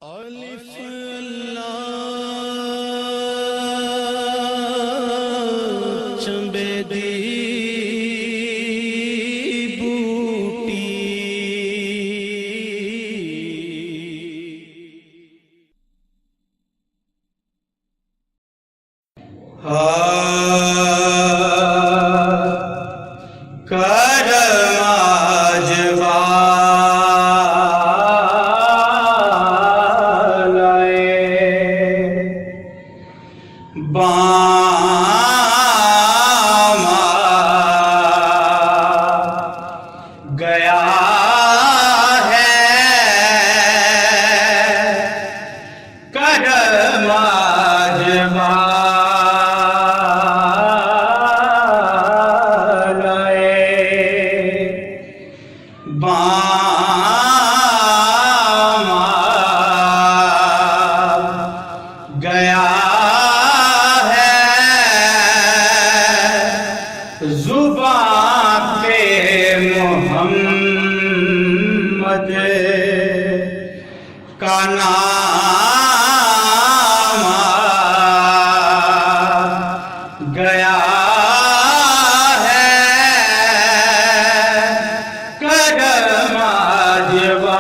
अलिफ चंबेदी बूटी गया है करम आजमा गया है जुबान पे मोहम्मद का नाम गया है करम आजमा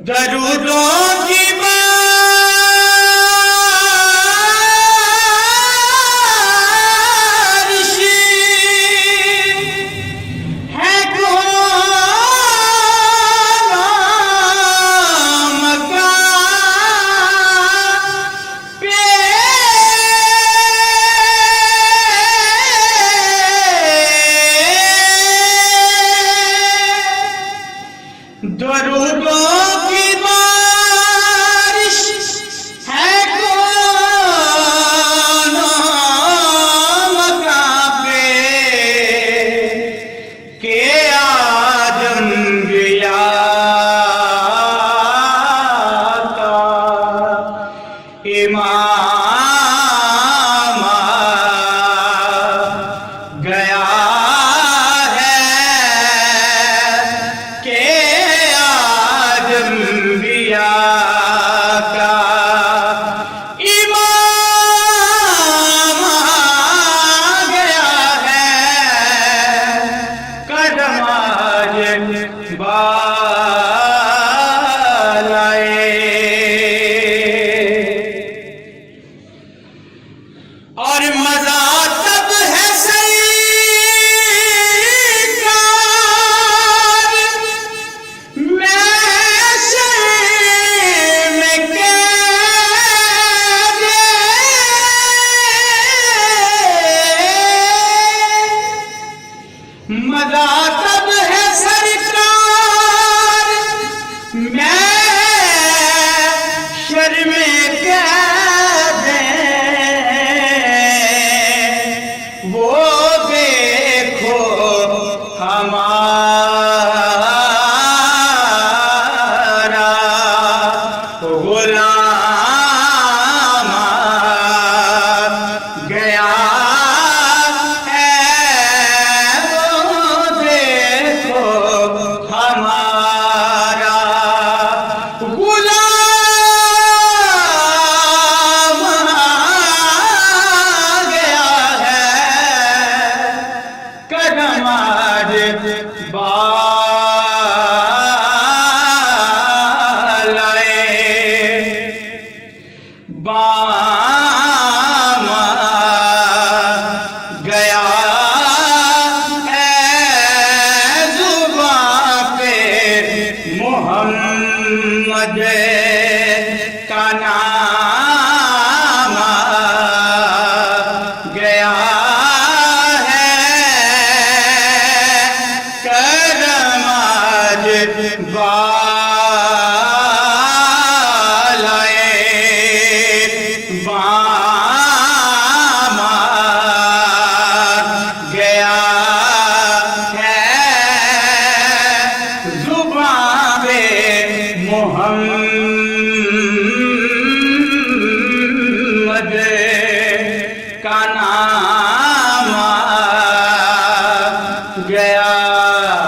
दरूदों की बारिश है मकान पे दरूदों इमाम गया है के आदमिया का इमाम गया है कदम आजमा और मजा तब है सरकार में कैद मजा तब है सरकार में शर्म कैद वो देखो हमारा गुलाम गया है वो देखो हमारा गुलाम गया है करम आजमा गया है जुबां पे मोहम्मद का नाम गया है गया